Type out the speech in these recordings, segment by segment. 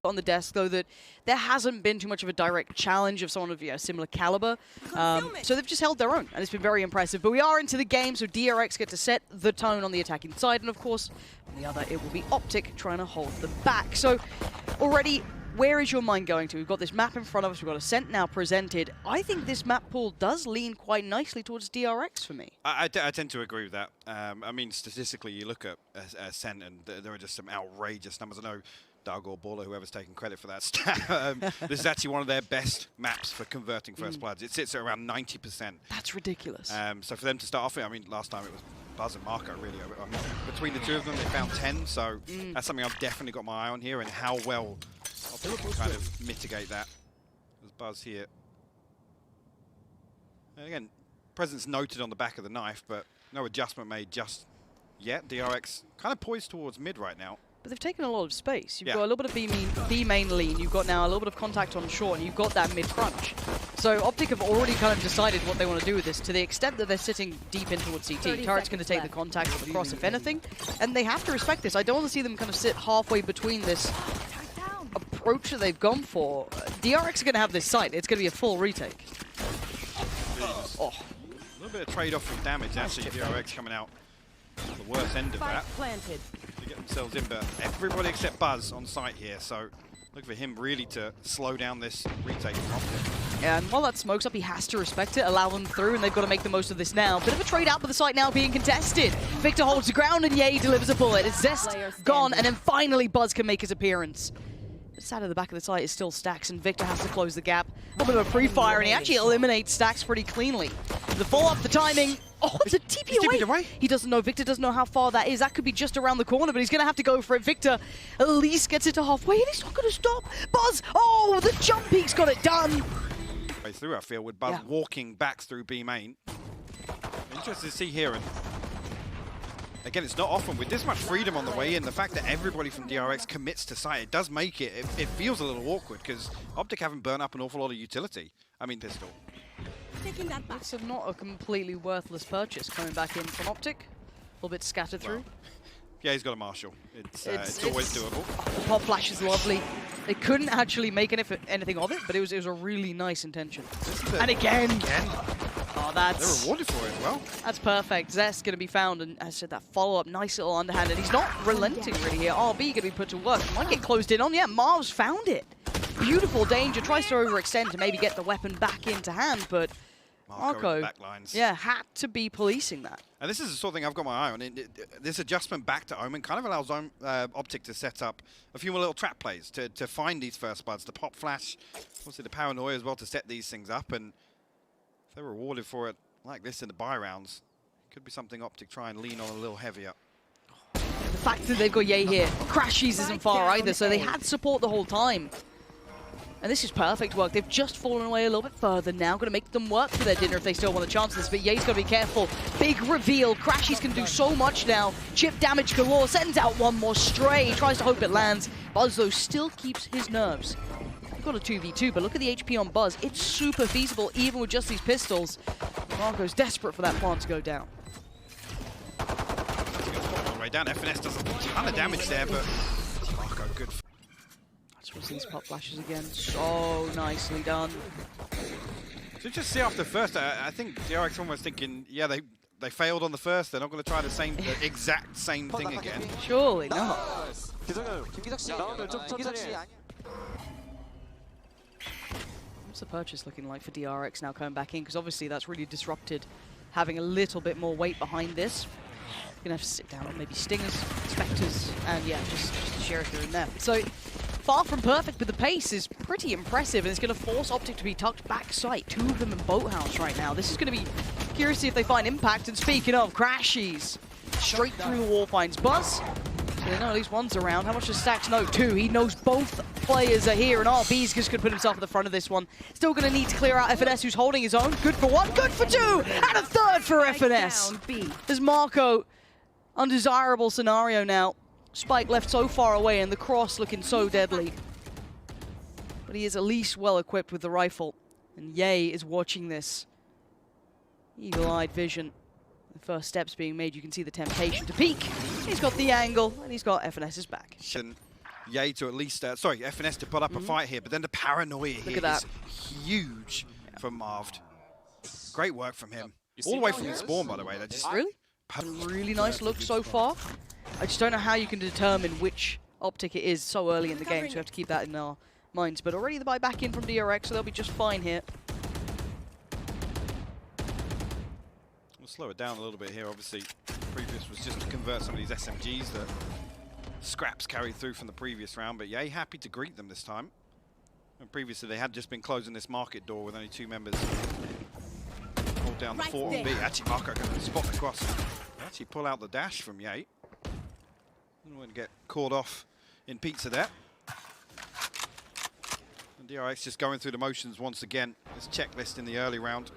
On the desk, though, that there hasn't been too much of a direct challenge of someone of similar caliber. So they've just held their own, and it's been very impressive. But we are into the game, so DRX get to set the tone on the attacking side, and of course, on the other, it will be Optic trying to hold them back. So already, where is your mind going to? We've got this map in front of us, we've got Ascent now presented. I think this map pool does lean quite nicely towards DRX for me. I tend to agree with that. I mean, statistically, you look at Ascent, and there are just some outrageous numbers. I know Doug or Baller, whoever's taking credit for that stat, this is actually one of their best maps for converting First Bloods. It sits at around 90%. That's ridiculous. So for them to start off with, I mean, last time it was Buzz and Marco, really. I mean, between the two of them, they found 10, so that's something I've definitely got my eye on here, and how well Optic can kind of mitigate that. There's Buzz here. And again, presence noted on the back of the knife, but no adjustment made just yet. DRX kind of poised towards mid right now. But they've taken a lot of space. You've got a little bit of B main lean, you've got now a little bit of contact on short, and you've got that mid crunch. So Optic have already kind of decided what they want to do with this, to the extent that they're sitting deep in towards CT. Turret's going to take the contact with the cross, if anything, and they have to respect this. I don't want to see them kind of sit halfway between this approach that they've gone for. DRX are going to have this site. It's going to be a full retake. Oh. A little bit of trade-off with damage, actually. DRX coming out the worst end of that. Planted. To get themselves in, but everybody except Buzz on site here, so look for him really to slow down this retake from Optic. Yeah, and while that smoke's up, he has to respect it, allow them through, and they've got to make the most of this now. Bit of a trade out, but the site now being contested. Victor holds the ground, and Ye delivers a bullet. It's Zest gone, and then finally Buzz can make his appearance. The side of the back of the site is still Stax, and Victor has to close the gap. A little bit of a pre-fire, and he actually eliminates Stax pretty cleanly. The follow-up, the timing. Oh, it's a TP away. He doesn't know. Victor doesn't know how far that is. That could be just around the corner, but he's going to have to go for it. Victor at least gets it to halfway, and he's not going to stop. Buzz, oh, the jump peak's got it done. Way through, I feel, with Buzz walking back through B main. Interesting to see here. And again, it's not often with this much freedom on the way in. The fact that everybody from DRX commits to site, it does make it feels a little awkward because Optic haven't burnt up an awful lot of utility. I mean, pistol. It's not a completely worthless purchase coming back in from Optic. A little bit scattered through. Yeah, he's got a Marshal. It's always doable. Oh, the pop flash is lovely. They couldn't actually make anything of it, but it was a really nice intention. And again. Oh, they're rewarded for it as well. That's perfect. Zest going to be found, and as I said, that follow-up, nice little underhand, and he's not relenting really here. RB going to be put to work. Might get closed in on. Yeah, Marv's found it. Beautiful danger. Tries to overextend to maybe get the weapon back into hand, but Marco, had to be policing that. And this is the sort of thing I've got my eye on. This adjustment back to Omen kind of allows Optic to set up a few more little trap plays to find these first buds, the pop flash, obviously the paranoia as well to set these things up. And if they're rewarded for it like this in the buy rounds, it could be something Optic try and lean on a little heavier. The fact that they've got Ye here, Crashies isn't far either, so they had support the whole time. And this is perfect work. They've just fallen away a little bit further now. Going to make them work for their dinner if they still want a chance at this. But Ye's got to be careful. Big reveal. Crashies can do so much now. Chip damage galore. Sends out one more stray. He tries to hope it lands. Buzz, though, still keeps his nerves. We've got a 2v2, but look at the HP on Buzz. It's super feasible, even with just these pistols. Marco's desperate for that plant to go down. All the way down. FNS does a ton of damage there, but Marco, good. We'll see these pop flashes again. So nicely done. So just see after first, I think DRX almost thinking, yeah, they failed on the first. They're not going to try the exact same thing again. Surely not. What's the purchase looking like for DRX now coming back in? Because obviously that's really disrupted having a little bit more weight behind this. You're going to have to sit down on maybe Stingers, Spectres, and yeah, just share it here and there. So far from perfect, but the pace is pretty impressive, and it's going to force Optic to be tucked back site. Two of them in Boathouse right now. This is going to be curious to see if they find impact. And speaking of, Crashies straight through the wall finds Buzz. So they know at least one's around. How much does Stax know? Two. He knows both players are here, and RB's just going to put himself at the front of this one. Still going to need to clear out FNS, who's holding his own. Good for one, good for two, and a third for FNS. There's Marco. Undesirable scenario now. Spike left so far away and the cross looking so deadly. But he is at least well equipped with the rifle. And Ye is watching this. Eagle-eyed vision. first steps being made. You can see the temptation to peek. He's got the angle, and he's got FNS's back. Yay to at least, sorry, FNS to put up a fight here, but then the paranoia here is huge from Marved. Great work from him. All the way from the spawn, by the way. Really nice look so far. I just don't know how you can determine which Optic it is so early in the game, so we have to keep that in our minds. But already the buy back in from DRX, so they'll be just fine here. We'll slow it down a little bit here. Obviously, previous was just to convert some of these SMGs that scraps carried through from the previous round, but Yay happy to greet them this time. And previously they had just been closing this market door with only 2 members. Hold down the fort on B. Actually, Marco going to spot the cross. Actually pull out the dash from Yay. Don't want to get caught off in pizza there. And DRX just going through the motions once again. This checklist in the early round.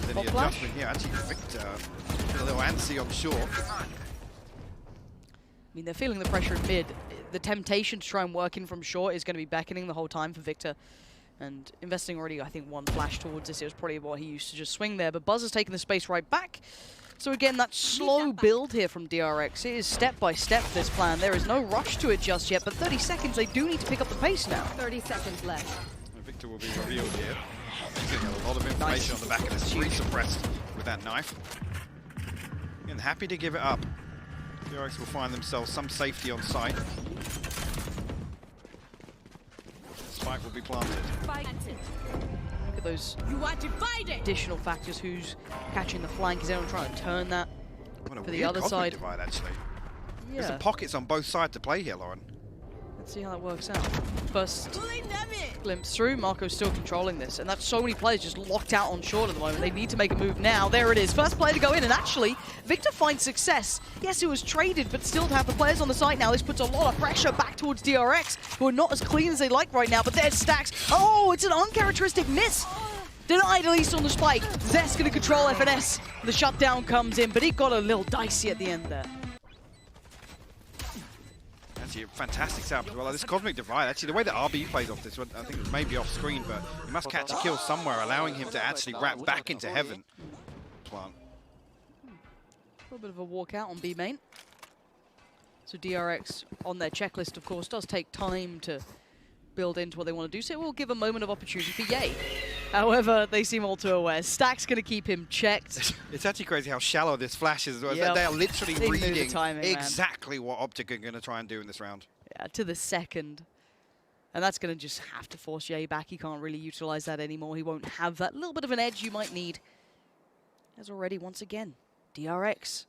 Any adjustment here? Actually, Victor a little antsy on short. I mean, they're feeling the pressure in mid. The temptation to try and work in from short is going to be beckoning the whole time for Victor. And investing already, I think, 1 flash towards this. It was probably what he used to just swing there. But Buzz has taken the space right back. So again, that slow build here from DRX. It is step by step, this plan. There is no rush to it just yet, but 30 seconds, they do need to pick up the pace now. 30 seconds left. And Victor will be revealed here. He's getting a lot of information on the back of this. Suppressed with that knife. And happy to give it up. DRX will find themselves some safety on site. Spike will be planted. Look at those additional factors. Who's catching the flank? Is anyone trying to turn that for the other side? Divide, actually. Yeah. There's some pockets on both sides to play here, Lauren. Let's see how that works out. First glimpse through, Marco's still controlling this, and that's so many players just locked out on short at the moment. They need to make a move now. There it is, first player to go in, and actually, Victor finds success. Yes, it was traded, but still to have the players on the site now, this puts a lot of pressure back towards DRX, who are not as clean as they like right now, but there's Stacks. Oh, it's an uncharacteristic miss. Denied at least on the spike. Zest going to control FNS. The shutdown comes in, but it got a little dicey at the end there. Actually, a fantastic setup as well. This Cosmic Divide, actually, the way that RB plays off this one, I think it was maybe off screen, but he must catch a kill somewhere, allowing him to actually wrap back into heaven. A little bit of a walkout on B main. So DRX on their checklist, of course, does take time to build into what they want to do, so it will give a moment of opportunity for Yay. However, they seem all too aware. Stack's going to keep him checked. It's actually crazy how shallow this flash is. Yep. They are literally reading exactly what Optic are going to try and do in this round. Yeah, to the second. And that's going to just have to force Yay back. He can't really utilize that anymore. He won't have that little bit of an edge you might need. As already, once again, DRX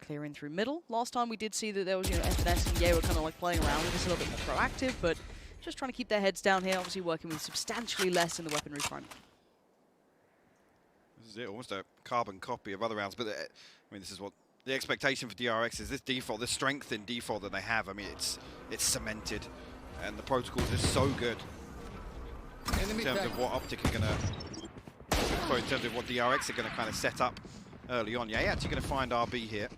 clearing through middle. Last time we did see that there was, FNS and Yay were kind of like playing around with this a little bit more proactive, but just trying to keep their heads down here, obviously working with substantially less in the weaponry front. This is it, almost a carbon copy of other rounds, but I mean, this is what the expectation for DRX is. This default, this strength in default that they have, I mean, it's cemented, and the protocols are so good in terms of what Optic are going to, sorry, in terms of what DRX are going to kind of set up early on. Yeah, actually going to find RB here.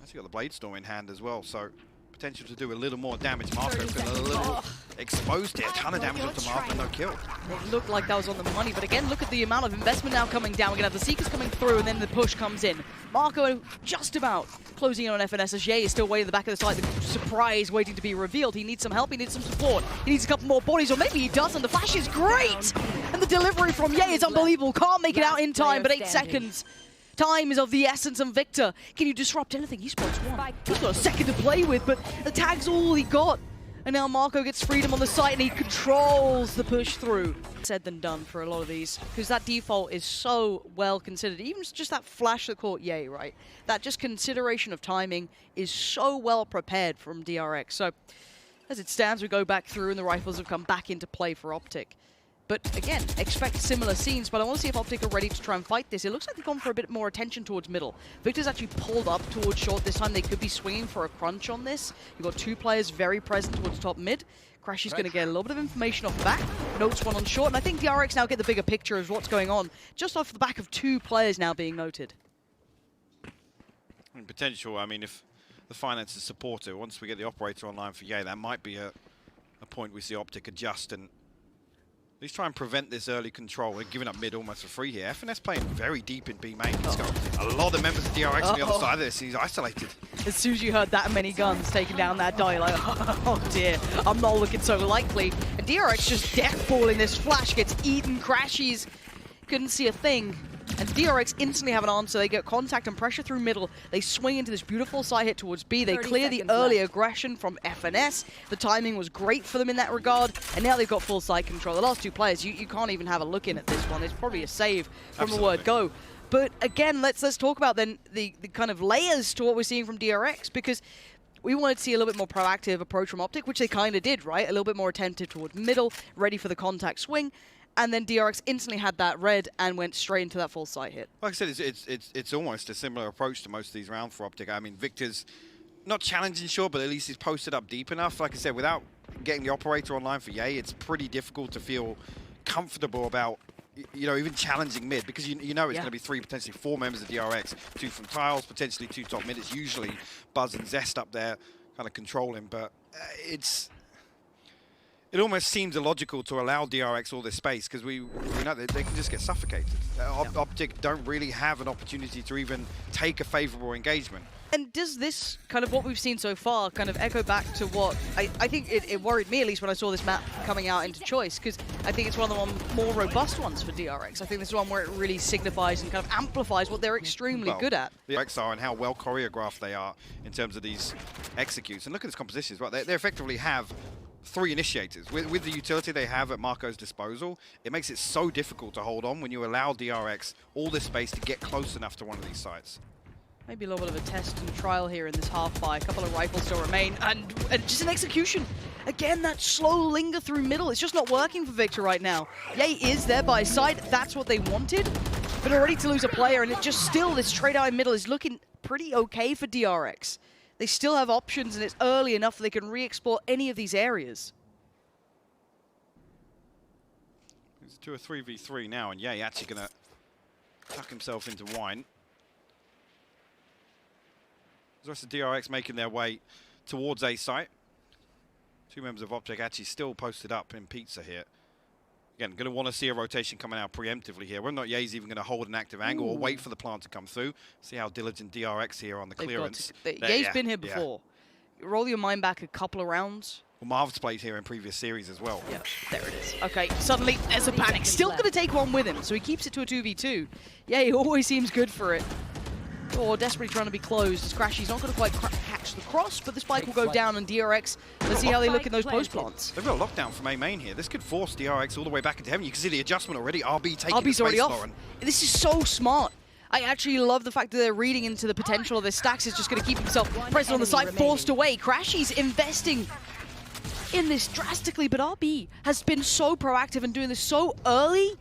Actually got the Blade Storm in hand as well, so potential to do a little more damage. Marco feeling a little exposed here. A ton of damage onto Marco, no kill. It looked like that was on the money, but again, look at the amount of investment now coming down. We're going to have the Seekers coming through, and then the push comes in. Marco just about closing in on FNS as Jay is still waiting in the back of the site. The surprise waiting to be revealed. He needs some help, he needs some support. He needs a couple more bodies, or maybe he doesn't. The flash is great! And the delivery from Ye is unbelievable. Can't make it out in time, but 8 seconds. Time is of the essence, and Victor, can you disrupt anything? He spots one. He's got a second to play with, but the tag's all he got. And now Marco gets freedom on the site, and he controls the push through. Said than done for a lot of these, because that default is so well considered. Even just that flash that caught Ye, right? That just consideration of timing is so well prepared from DRX. So as it stands, we go back through, and the rifles have come back into play for Optic. But again, expect similar scenes, but I want to see if Optic are ready to try and fight this. It looks like they've gone for a bit more attention towards middle. Victor's actually pulled up towards short this time. They could be swinging for a crunch on this. You've got 2 players very present towards top mid. Crash is going to get a little bit of information off the back. Notes one on short, and I think DRX now get the bigger picture of what's going on, just off the back of 2 players now being noted. And potential, I mean, if the finances support it, once we get the operator online for Ye, that might be a point we see Optic adjust and Let's try and prevent this early control. We're giving up mid almost for free here. FNS playing very deep in B main. He's got a lot of members of DRX on the other side of this. He's isolated. As soon as you heard that many guns taking down that die, like, oh dear, I'm not looking so likely. And DRX just deathballing this flash, gets eaten, crashes, couldn't see a thing. And DRX instantly have an answer. They get contact and pressure through middle. They swing into this beautiful side hit towards B. They clear the early aggression from FNS. The timing was great for them in that regard. And now they've got full side control. The last two players, you can't even have a look in at this one. It's probably a save from the word go. But again, let's talk about then the kind of layers to what we're seeing from DRX, because we wanted to see a little bit more proactive approach from Optic, which they kind of did, right? A little bit more attentive towards middle, ready for the contact swing. And then DRX instantly had that red and went straight into that full side hit. Like I said, it's almost a similar approach to most of these rounds for Optic. I mean, Victor's not challenging, sure, but at least he's posted up deep enough. Like I said, without getting the operator online for Ye, it's pretty difficult to feel comfortable about, you know, even challenging mid, because you know it's going to be 3, potentially 4 members of DRX, 2 from Tiles, potentially 2 top mid. It's usually Buzz and Zest up there kind of controlling, but it almost seems illogical to allow DRX all this space, because we know that they can just get suffocated. Optic don't really have an opportunity to even take a favorable engagement. And does this, kind of what we've seen so far, kind of echo back to what I think it worried me, at least, when I saw this map coming out into Choice, because I think it's one of the more robust ones for DRX. I think this is one where it really signifies and kind of amplifies what they're extremely good at. The DRX are, and how well choreographed they are in terms of these executes. And look at this composition as well. They effectively have 3 initiators. With the utility they have at Marco's disposal, it makes it so difficult to hold on when you allow DRX all this space to get close enough to one of these sites. Maybe a little bit of a test and trial here in this half-buy. A couple of rifles still remain, and just an execution. Again, that slow linger through middle. It's just not working for Victor right now. Ye is there by his side. That's what they wanted. But already to lose a player, and it just still, this trade out in middle is looking pretty okay for DRX. They still have options, and it's early enough that they can re-explore any of these areas. It's to a 3v3 now, and Ye actually going to tuck himself into wine. The rest of DRX making their way towards A site. 2 members of Optic actually still posted up in Pizza here. Again, going to want to see a rotation coming out preemptively here. Whether or not Ye's even going to hold an active angle or wait for the plant to come through. See how diligent DRX here on the clearance. Ye's been here before. Roll your mind back a couple of rounds. Well, Marv's played here in previous series as well. Yeah, there it is. Okay, suddenly there's a panic. Still going to take one with him, so he keeps it to a 2v2. Yeah, he always seems good for it. Or desperately trying to be closed. As Crashy's not going to quite catch the cross, but the spike will go down, and DRX, let's see how they look in those post plants. They've got a lockdown from A main here. This could force DRX all the way back into heaven. You can see the adjustment already. RB taking RB's the already space, off. Lauren. This is so smart. I actually love the fact that they're reading into the potential of this. Stacks is just going to keep himself present on the side, forced away. Crashy's investing in this drastically, but RB has been so proactive and doing this so early.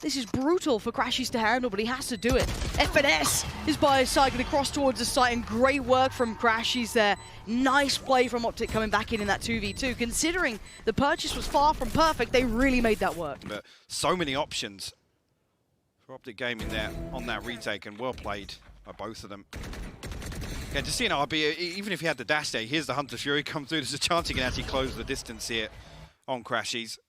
This is brutal for Crashies to handle, but he has to do it. FNS is by his side, going to cross towards the site, and great work from Crashies there. Nice play from Optic coming back in that 2v2. Considering the purchase was far from perfect, they really made that work. But so many options for Optic Gaming there on that retake, and well played by both of them. Yeah, just seeing RB, even if he had the dash there, here's the Hunter Fury come through. There's a chance he can actually close the distance here on Crashies.